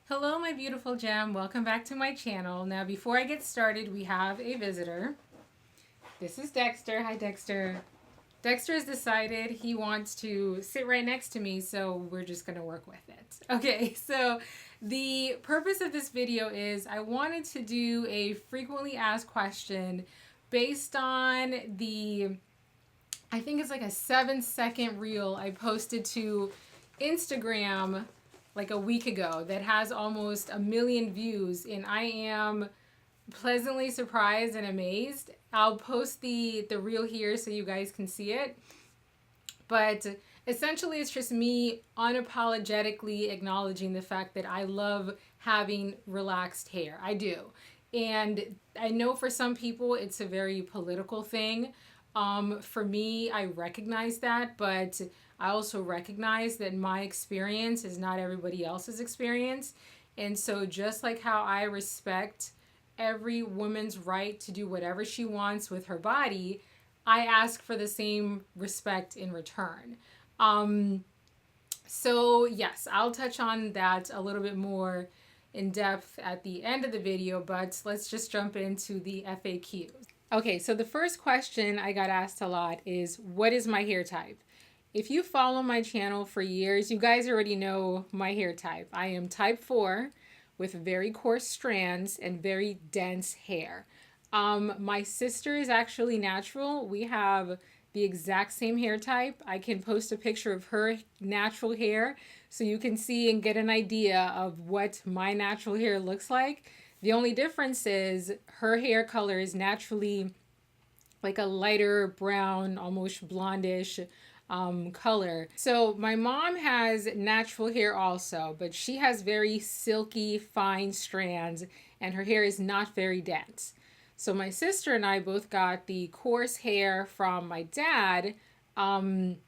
Hello, my beautiful gem. Welcome back to my channel. Now, before I get started, we have a visitor. This is Dexter. Hi, Dexter. Dexter has decided he wants to sit right next to me, so we're just going to work with it. Okay, so the purpose of this video is I wanted to do a frequently asked question based on I think it's like a 7-second reel I posted to Instagram like a week ago that has almost 1 million views, and I am pleasantly surprised and amazed. I'll post the reel here so you guys can see it. But essentially it's just me unapologetically acknowledging the fact that I love having relaxed hair. I do. And I know for some people it's a very political thing. For me, I recognize that, but I also recognize that my experience is not everybody else's experience. And so just like how I respect every woman's right to do whatever she wants with her body, I ask for the same respect in return. So yes, I'll touch on that a little bit more in depth at the end of the video, but let's just jump into the FAQs. Okay, so the first question I got asked a lot is, what is my hair type? If you follow my channel for years, you guys already know my hair type. I am type 4 with very coarse strands and very dense hair. My sister is actually natural. We have the exact same hair type. I can post a picture of her natural hair so you can see and get an idea of what my natural hair looks like. The only difference is her hair color is naturally like a lighter brown, almost blondish color. So my mom has natural hair also, but she has very silky, fine strands, and her hair is not very dense. So my sister and I both got the coarse hair from my dad, and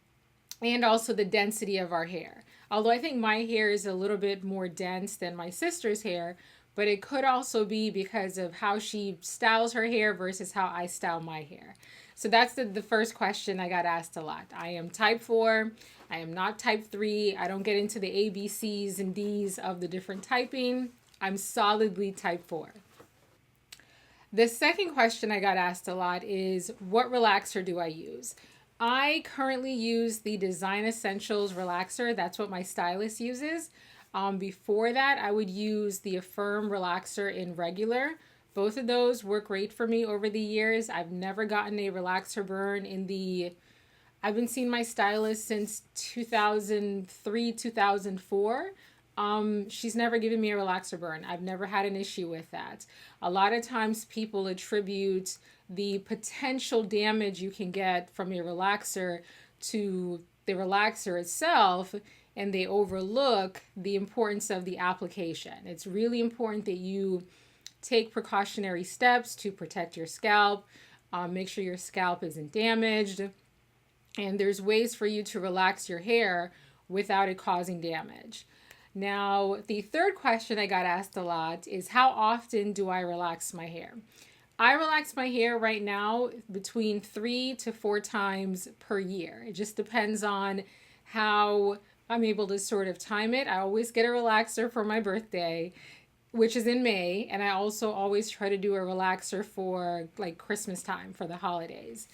also the density of our hair. Although I think my hair is a little bit more dense than my sister's hair, but it could also be because of how she styles her hair versus how I style my hair. So that's the first question I got asked a lot. I am type 4. I am not type 3. I don't get into the A, B, C's, and D's of the different typing. I'm solidly type 4. The second question I got asked a lot is, what relaxer do I use? I currently use the Design Essentials relaxer. That's what my stylist uses. Before that, I would use the Affirm relaxer in regular. Both of those work great for me over the years. I've never gotten a relaxer burn I've been seeing my stylist since 2003, 2004. She's never given me a relaxer burn. I've never had an issue with that. A lot of times people attribute the potential damage you can get from a relaxer to the relaxer itself, and they overlook the importance of the application. It's really important that you take precautionary steps to protect your scalp, make sure your scalp isn't damaged, and there's ways for you to relax your hair without it causing damage. Now, the third question I got asked a lot is, how often do I relax my hair? I relax my hair right now between 3 to 4 times per year. It just depends on how I'm able to sort of time it. I always get a relaxer for my birthday, which is in May, and I also always try to do a relaxer for like Christmas time for the holidays.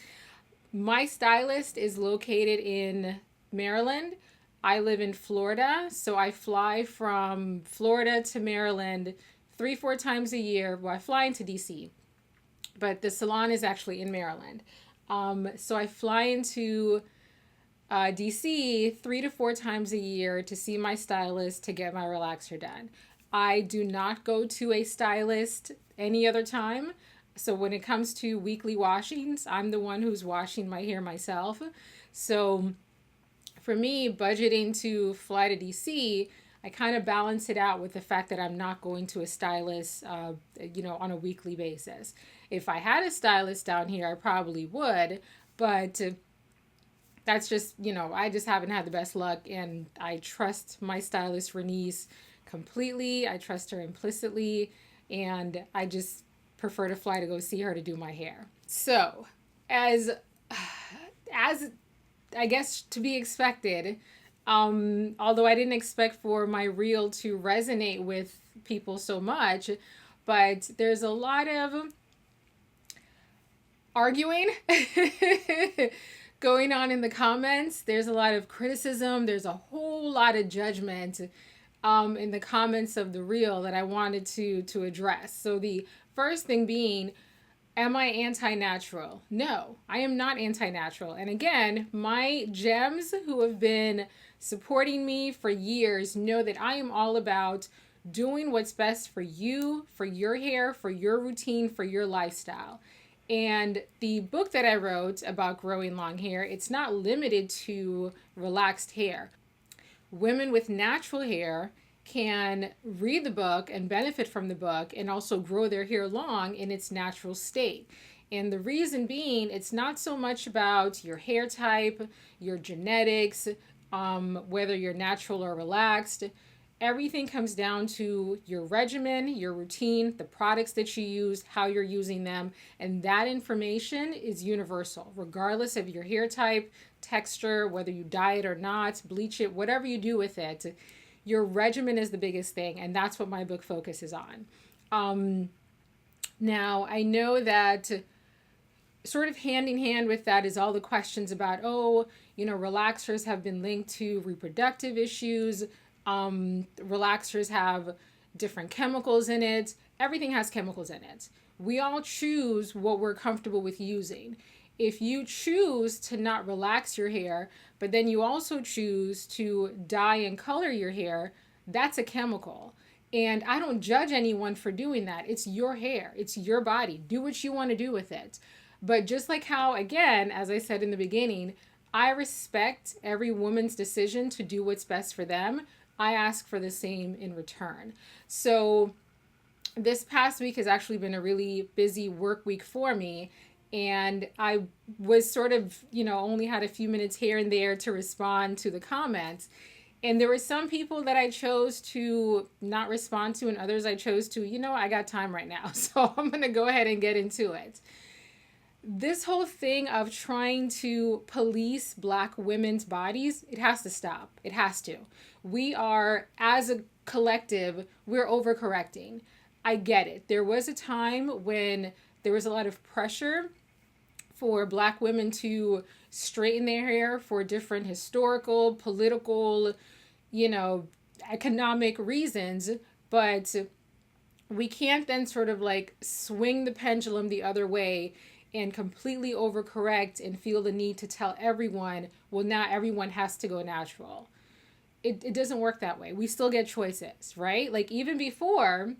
My stylist is located in Maryland. I live in Florida, so I fly from Florida to Maryland 3-4 times a year. Well, I fly into DC, but the salon is actually in Maryland. So I fly into DC 3 to 4 times a year to see my stylist to get my relaxer done. I do not go to a stylist any other time. So when it comes to weekly washings, I'm the one who's washing my hair myself. So for me, budgeting to fly to DC, I kind of balance it out with the fact that I'm not going to a stylist, on a weekly basis. If I had a stylist down here, I probably would, but that's just, I just haven't had the best luck, and I trust my stylist, Renice, completely. I trust her implicitly, and I just prefer to fly to go see her to do my hair. So, as I guess to be expected, Although I didn't expect for my reel to resonate with people so much, but there's a lot of arguing going on in the comments. There's a lot of criticism. There's a whole lot of judgment in the comments of the reel that I wanted to address. So the first thing being, am I anti-natural? No, I am not anti-natural. And again, my gems who have been supporting me for years know that I am all about doing what's best for you, for your hair, for your routine, for your lifestyle. And the book that I wrote about growing long hair, it's not limited to relaxed hair. Women with natural hair can read the book and benefit from the book and also grow their hair long in its natural state. And the reason being, it's not so much about your hair type, your genetics, whether you're natural or relaxed. Everything comes down to your regimen, your routine, the products that you use, how you're using them, and that information is universal, regardless of your hair type, texture, whether you dye it or not, bleach it, whatever you do with it. Your regimen is the biggest thing, and that's what my book focuses on. Now, I know that sort of hand in hand with that is all the questions about, relaxers have been linked to reproductive issues. Relaxers have different chemicals in it. Everything has chemicals in it. We all choose what we're comfortable with using. If you choose to not relax your hair, but then you also choose to dye and color your hair, that's a chemical. And I don't judge anyone for doing that. It's your hair. It's your body. Do what you want to do with it. But just like how, again, as I said in the beginning, I respect every woman's decision to do what's best for them. I ask for the same in return. So this past week has actually been a really busy work week for me. And I was sort of, only had a few minutes here and there to respond to the comments. And there were some people that I chose to not respond to and others I chose to, I got time right now. So I'm going to go ahead and get into it. This whole thing of trying to police Black women's bodies, it has to stop. It has to. We are, as a collective, we're overcorrecting. I get it. There was a time when there was a lot of pressure for Black women to straighten their hair for different historical, political, economic reasons. But we can't then sort of like swing the pendulum the other way and completely overcorrect and feel the need to tell everyone, well, now everyone has to go natural. It doesn't work that way. We still get choices, right? Like even before,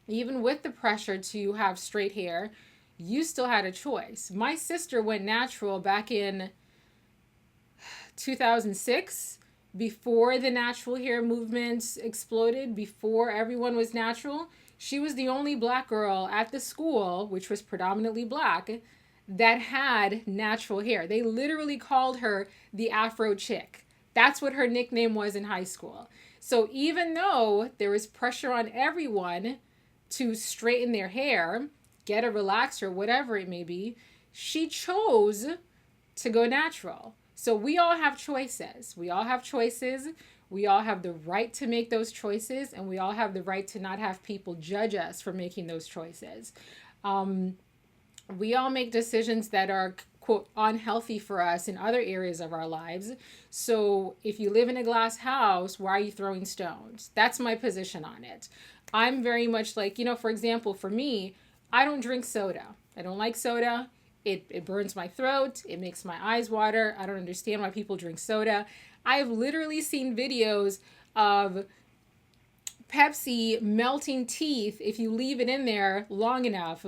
even with the pressure to have straight hair, you still had a choice. My sister went natural back in 2006, before the natural hair movement exploded, before everyone was natural. She was the only Black girl at the school, which was predominantly Black, that had natural hair. They literally called her the Afro Chick. That's what her nickname was in high school. So even though there was pressure on everyone to straighten their hair, get a relaxer, whatever it may be, she chose to go natural. So we all have choices. We all have choices. We all have the right to make those choices, and we all have the right to not have people judge us for making those choices. We all make decisions that are, quote, unhealthy for us in other areas of our lives. So if you live in a glass house, why are you throwing stones? That's my position on it. I'm very much like, for example, for me, I don't drink soda. I don't like soda. It burns my throat. It makes my eyes water. I don't understand why people drink soda. I've literally seen videos of Pepsi melting teeth if you leave it in there long enough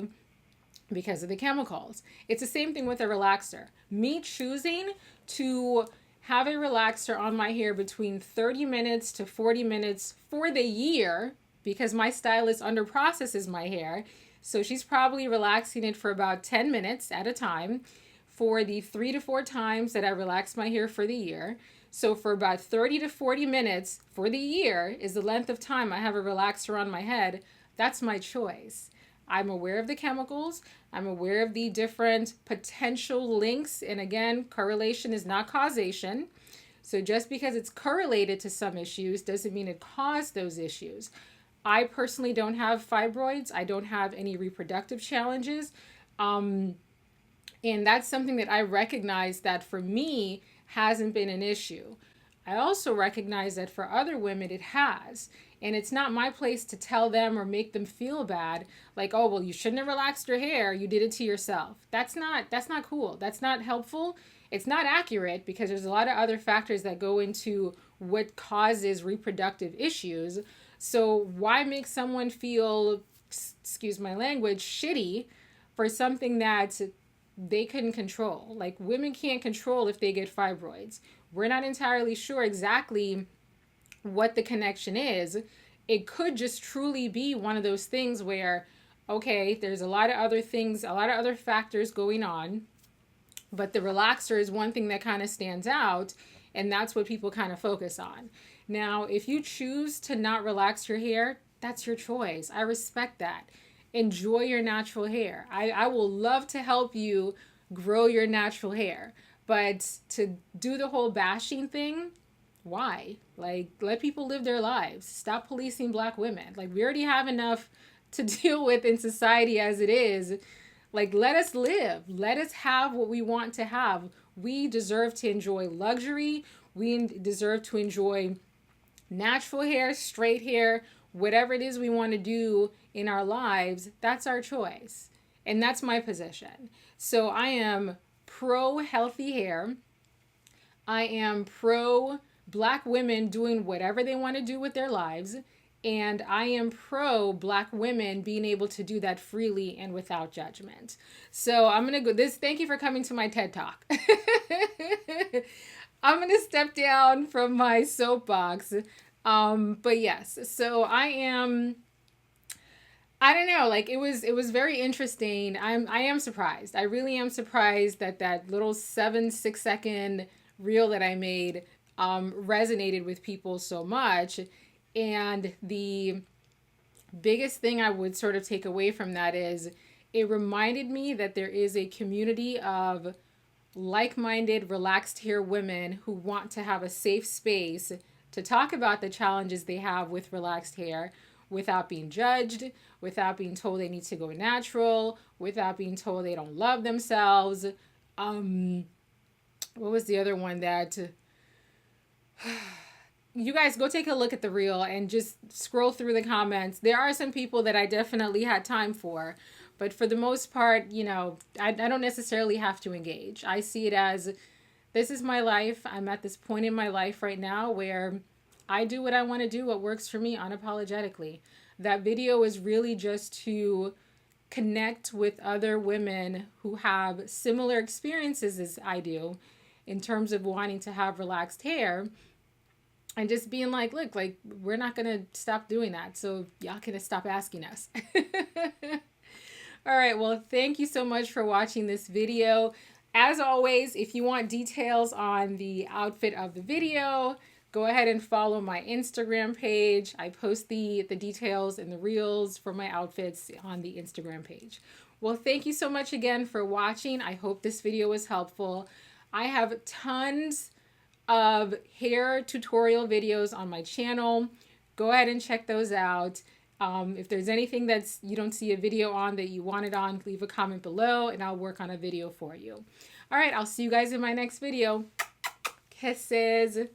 because of the chemicals. It's the same thing with a relaxer. Me choosing to have a relaxer on my hair between 30 minutes to 40 minutes for the year, because my stylist underprocesses my hair. So she's probably relaxing it for about 10 minutes at a time for the 3 to 4 times that I relax my hair for the year. So for about 30 to 40 minutes for the year is the length of time I have a relaxer on my head. That's my choice. I'm aware of the chemicals. I'm aware of the different potential links. And again, correlation is not causation. So just because it's correlated to some issues doesn't mean it caused those issues. I personally don't have fibroids. I don't have any reproductive challenges. And that's something that I recognize that for me hasn't been an issue. I also recognize that for other women it has. And it's not my place to tell them or make them feel bad, like, oh, well, you shouldn't have relaxed your hair. You did it to yourself. That's not cool. That's not helpful. It's not accurate, because there's a lot of other factors that go into what causes reproductive issues. So why make someone feel, excuse my language, shitty for something that they couldn't control? Like, women can't control if they get fibroids. We're not entirely sure exactly what the connection is. It could just truly be one of those things where, okay, there's a lot of other things, a lot of other factors going on, but the relaxer is one thing that kind of stands out, and that's what people kind of focus on. Now, if you choose to not relax your hair, that's your choice. I respect that. Enjoy your natural hair. I will love to help you grow your natural hair. But to do the whole bashing thing, why? Like, let people live their lives. Stop policing Black women. Like, we already have enough to deal with in society as it is. Like, let us live. Let us have what we want to have. We deserve to enjoy luxury. We deserve to enjoy natural hair, straight hair, whatever it is we want to do in our lives. That's our choice. And that's my position. So I am pro healthy hair. I am pro Black women doing whatever they want to do with their lives. And I am pro Black women being able to do that freely and without judgment. So I'm going to go thank you for coming to my TED Talk. I'm going to step down from my soapbox. But yes, so I don't know, like, it was very interesting. I am surprised. I really am surprised that little 6 second reel that I made resonated with people so much. And the biggest thing I would sort of take away from that is it reminded me that there is a community of like-minded, relaxed hair women who want to have a safe space to talk about the challenges they have with relaxed hair without being judged, without being told they need to go natural, without being told they don't love themselves. What was the other one that... You guys go take a look at the reel and just scroll through the comments. There are some people that I definitely had time for, but for the most part, you know, I don't necessarily have to engage. I see it as, this is my life. I'm at this point in my life right now where I do what I want to do, what works for me unapologetically. That video is really just to connect with other women who have similar experiences as I do in terms of wanting to have relaxed hair. And just being like, look, like, we're not going to stop doing that. So y'all can stop asking us. All right. Well, thank you so much for watching this video. As always, if you want details on the outfit of the video, go ahead and follow my Instagram page. I post the details and the reels for my outfits on the Instagram page. Well, thank you so much again for watching. I hope this video was helpful. I have tons of hair tutorial videos on my channel. Go ahead and check those out. If there's anything that's you don't see a video on that you want it on, leave a comment below and I'll work on a video for you. All right, I'll see you guys in my next video. Kisses.